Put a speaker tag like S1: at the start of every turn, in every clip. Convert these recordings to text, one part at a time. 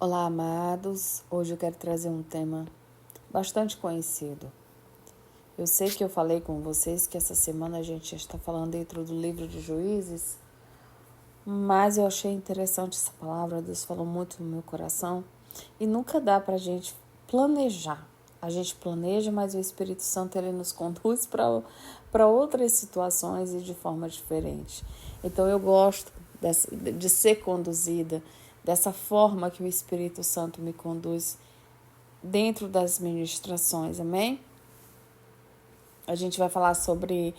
S1: Olá, amados. Hoje eu quero trazer um tema bastante conhecido. Eu sei que eu falei com vocês que essa semana a gente está falando dentro do livro de Juízes, mas eu achei interessante essa palavra, Deus falou muito no meu coração, e nunca dá para a gente planejar. A gente planeja, mas o Espírito Santo ele nos conduz para outras situações e de forma diferente. Então eu gosto de ser conduzida dessa forma que o Espírito Santo me conduz dentro das ministrações, amém? A gente vai falar sobre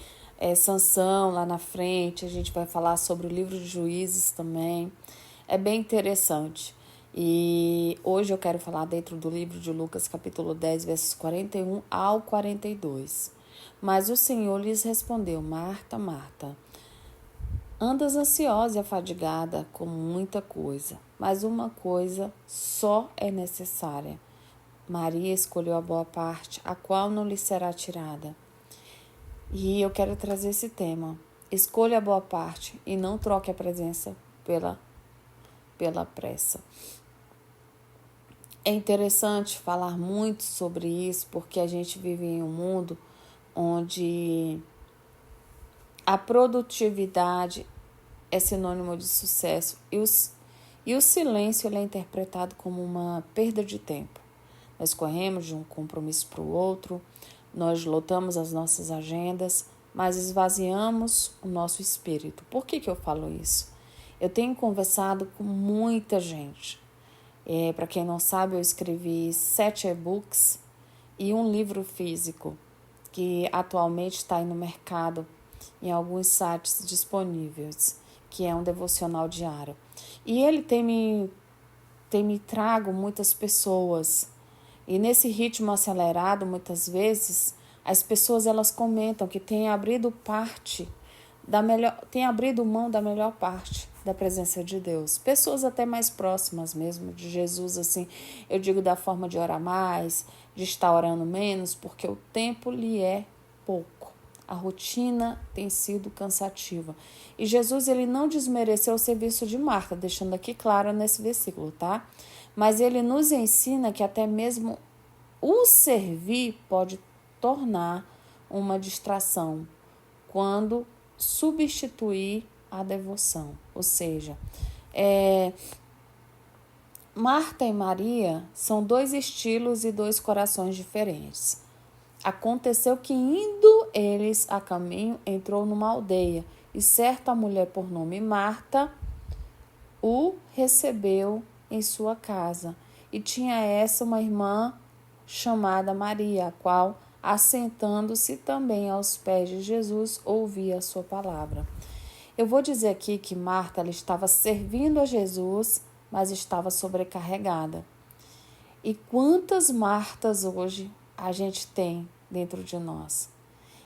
S1: Sansão lá na frente, a gente vai falar sobre o livro de Juízes também. É bem interessante. E hoje eu quero falar dentro do livro de Lucas, capítulo 10, versos 41 ao 42. Mas o Senhor lhes respondeu: Marta, Marta, andas ansiosa e afadigada com muita coisa, mas uma coisa só é necessária. Maria escolheu a boa parte, a qual não lhe será tirada. E eu quero trazer esse tema. Escolha a boa parte e não troque a presença pela pressa. É interessante falar muito sobre isso, porque a gente vive em um mundo onde a produtividade é sinônimo de sucesso e o silêncio ele é interpretado como uma perda de tempo. Nós corremos de um compromisso para o outro, nós lotamos as nossas agendas, mas esvaziamos o nosso espírito. Por que eu falo isso? Eu tenho conversado com muita gente. Para quem não sabe, eu escrevi 7 e-books e um livro físico, que atualmente está aí no mercado, em alguns sites disponíveis, que é um devocional diário. E ele tem me trago muitas pessoas. E nesse ritmo acelerado, muitas vezes, as pessoas elas comentam que têm abrido mão da melhor parte da presença de Deus. Pessoas até mais próximas mesmo de Jesus, assim, eu digo da forma de orar mais, de estar orando menos, porque o tempo lhe é pouco. A rotina tem sido cansativa. E Jesus, ele não desmereceu o serviço de Marta, deixando aqui claro nesse versículo, tá? Mas ele nos ensina que até mesmo o servir pode tornar uma distração quando substituir a devoção. Ou seja, Marta e Maria são dois estilos e dois corações diferentes. Aconteceu que, indo eles a caminho, entrou numa aldeia, e certa mulher por nome Marta o recebeu em sua casa. E tinha essa uma irmã chamada Maria, a qual, assentando-se também aos pés de Jesus, ouvia a sua palavra. Eu vou dizer aqui que Marta ela estava servindo a Jesus, mas estava sobrecarregada. E quantas Martas hoje a gente tem dentro de nós?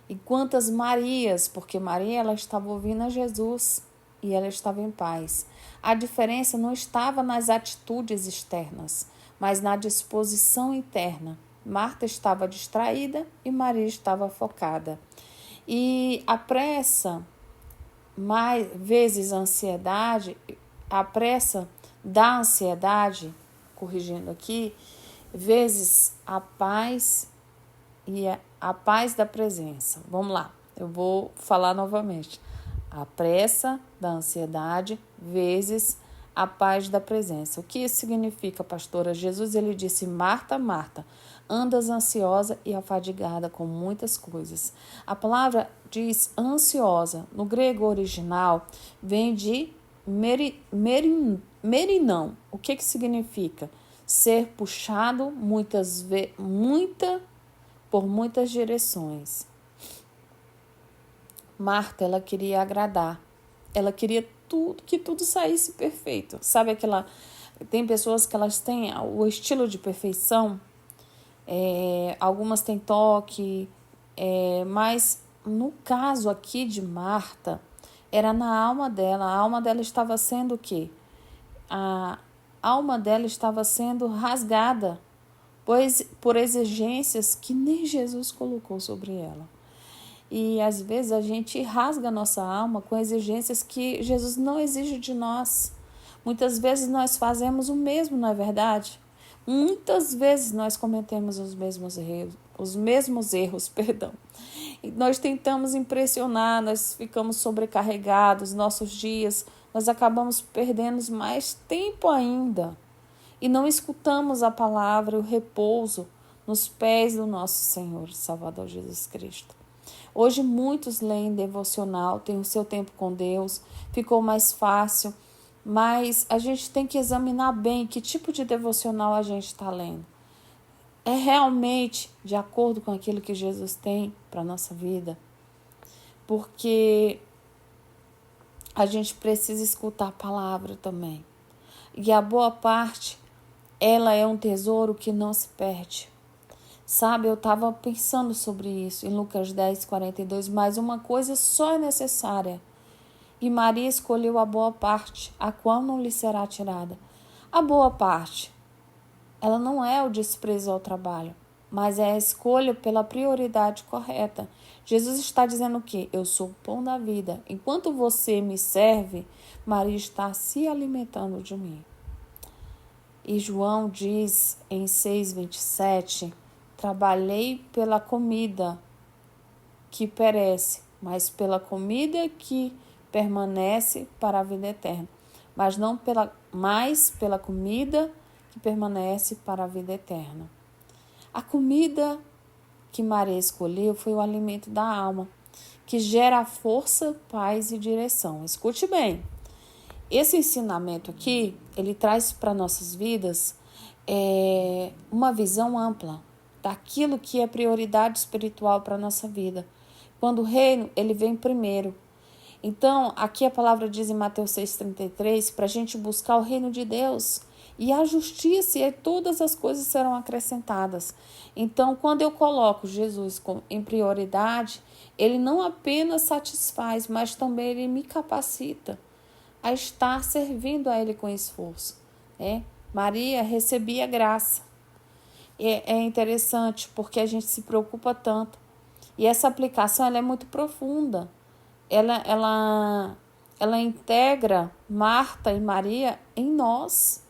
S1: E quantas Marias, porque Maria ela estava ouvindo a Jesus e ela estava em paz. A diferença não estava nas atitudes externas, mas na disposição interna. Marta estava distraída e Maria estava focada. E a pressa, mais vezes a pressa da ansiedade, corrigindo aqui, vezes a paz e a paz da presença. Vamos lá, eu vou falar novamente. A pressa da ansiedade vezes a paz da presença. O que isso significa, pastora? Jesus ele disse: Marta, Marta, andas ansiosa e afadigada com muitas coisas. A palavra diz ansiosa. No grego original vem de merinão. O que significa? Ser puxado por muitas direções. Marta, ela queria agradar. Ela queria que tudo saísse perfeito. Sabe aquela... Tem pessoas que elas têm o estilo de perfeição. Algumas têm toque. Mas no caso aqui de Marta, era na alma dela. A alma dela estava sendo o quê? A alma dela estava sendo rasgada por exigências que nem Jesus colocou sobre ela. E às vezes a gente rasga a nossa alma com exigências que Jesus não exige de nós. Muitas vezes nós fazemos o mesmo, não é verdade? Muitas vezes nós cometemos os mesmos erros, perdão. E nós tentamos impressionar, nós ficamos sobrecarregados, nossos dias, nós acabamos perdendo mais tempo ainda. E não escutamos a palavra e o repouso nos pés do nosso Senhor e Salvador Jesus Cristo. Hoje muitos leem devocional, têm o seu tempo com Deus, ficou mais fácil, mas a gente tem que examinar bem que tipo de devocional a gente está lendo. É realmente de acordo com aquilo que Jesus tem para a nossa vida? Porque a gente precisa escutar a palavra também. E a boa parte, ela é um tesouro que não se perde. Sabe, eu estava pensando sobre isso em Lucas 10, 42, mas uma coisa só é necessária. E Maria escolheu a boa parte, a qual não lhe será tirada. A boa parte, ela não é o desprezo ao trabalho, mas é a escolha pela prioridade correta. Jesus está dizendo o quê? Eu sou o pão da vida. Enquanto você me serve, Maria está se alimentando de mim. E João diz em 6,27, trabalhei pela comida que perece, mas pela comida que permanece para a vida eterna. Mas não pela comida que permanece para a vida eterna. A comida que Maria escolheu foi o alimento da alma, que gera força, paz e direção. Escute bem. Esse ensinamento aqui, ele traz para nossas vidas uma visão ampla daquilo que é prioridade espiritual para a nossa vida. Quando o reino, ele vem primeiro. Então, aqui a palavra diz em Mateus 6,33, para a gente buscar o reino de Deus e a justiça, e todas as coisas serão acrescentadas. Então, quando eu coloco Jesus em prioridade, ele não apenas satisfaz, mas também ele me capacita a estar servindo a ele com esforço. Maria recebia graça. É interessante porque a gente se preocupa tanto. E essa aplicação ela é muito profunda. Ela integra Marta e Maria em nós.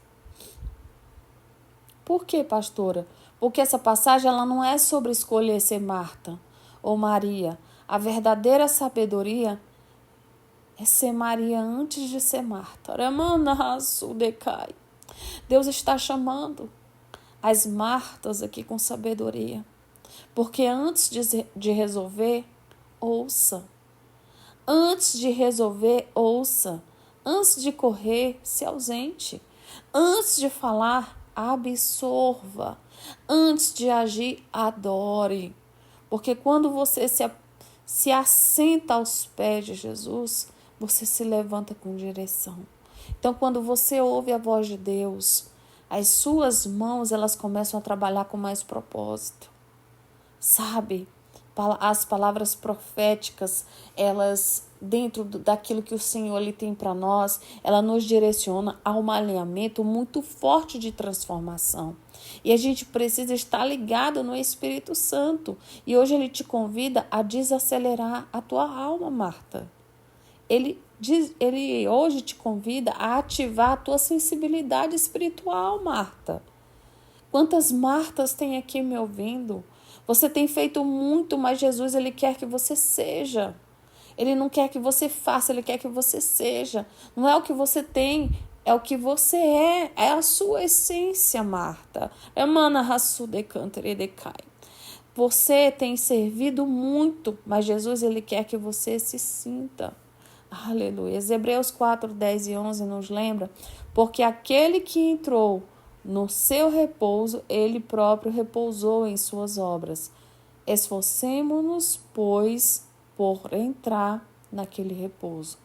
S1: Por quê, pastora? Porque essa passagem ela não é sobre escolher ser Marta ou Maria. A verdadeira sabedoria é ser Maria antes de ser Marta. Deus está chamando as Martas aqui com sabedoria. Porque antes de resolver, ouça. Antes de resolver, ouça. Antes de correr, se ausente. Antes de falar, absorva. Antes de agir, adore. Porque quando você se assenta aos pés de Jesus, você se levanta com direção. Então, quando você ouve a voz de Deus, as suas mãos elas começam a trabalhar com mais propósito. Sabe? As palavras proféticas, elas, dentro daquilo que o Senhor ele tem para nós, ela nos direciona a um alinhamento muito forte de transformação. E a gente precisa estar ligado no Espírito Santo. E hoje ele te convida a desacelerar a tua alma, Marta. Ele hoje te convida a ativar a tua sensibilidade espiritual, Marta. Quantas Martas tem aqui me ouvindo? Você tem feito muito, mas Jesus ele quer que você seja. Ele não quer que você faça, ele quer que você seja. Não é o que você tem, é o que você é. É a sua essência, Marta. Você tem servido muito, mas Jesus ele quer que você se sinta. Aleluia. Hebreus 4, 10 e 11 nos lembra, porque aquele que entrou no seu repouso, ele próprio repousou em suas obras. Esforcemo-nos, pois, por entrar naquele repouso.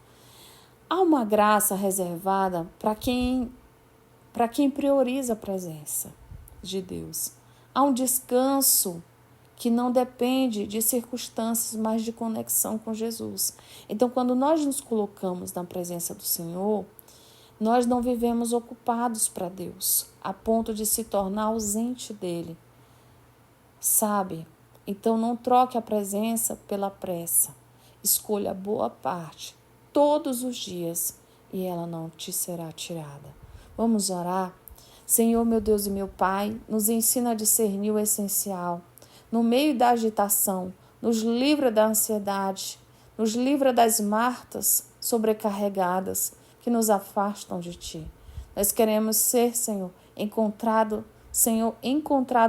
S1: Há uma graça reservada para quem prioriza a presença de Deus. Há um descanso que não depende de circunstâncias, mas de conexão com Jesus. Então, quando nós nos colocamos na presença do Senhor, nós não vivemos ocupados para Deus, a ponto de se tornar ausente dele. Sabe? Então, não troque a presença pela pressa. Escolha a boa parte, todos os dias, e ela não te será tirada. Vamos orar? Senhor, meu Deus e meu Pai, nos ensina a discernir o essencial. No meio da agitação, nos livra da ansiedade, nos livra das martas sobrecarregadas que nos afastam de Ti. Nós queremos ser, Senhor, encontrado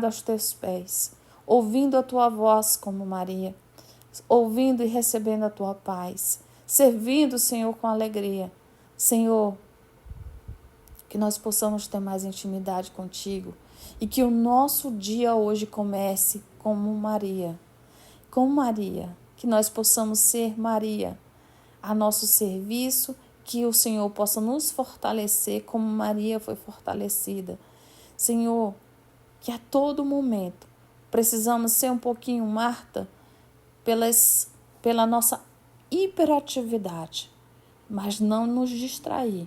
S1: aos Teus pés, ouvindo a Tua voz como Maria, ouvindo e recebendo a Tua paz, servindo, Senhor, com alegria. Senhor, que nós possamos ter mais intimidade contigo e que o nosso dia hoje comece como Maria. Com Maria, que nós possamos ser Maria a nosso serviço, que o Senhor possa nos fortalecer como Maria foi fortalecida. Senhor, que a todo momento precisamos ser um pouquinho Marta pela nossa hiperatividade, mas não nos distrair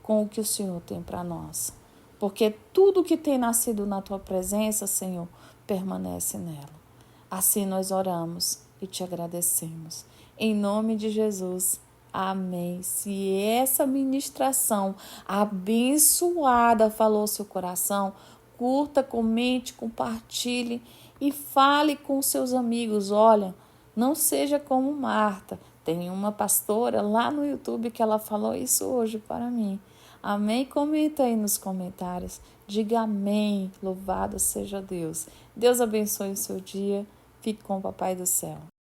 S1: com o que o Senhor tem para nós. Porque tudo que tem nascido na Tua presença, Senhor, permanece nela. Assim nós oramos e Te agradecemos. Em nome de Jesus, amém. Se essa ministração abençoada falou seu coração, curta, comente, compartilhe e fale com seus amigos. Olha, não seja como Marta. Tem uma pastora lá no YouTube que ela falou isso hoje para mim. Amém? Comenta aí nos comentários. Diga amém. Louvado seja Deus. Deus abençoe o seu dia. Fique com o Papai do Céu.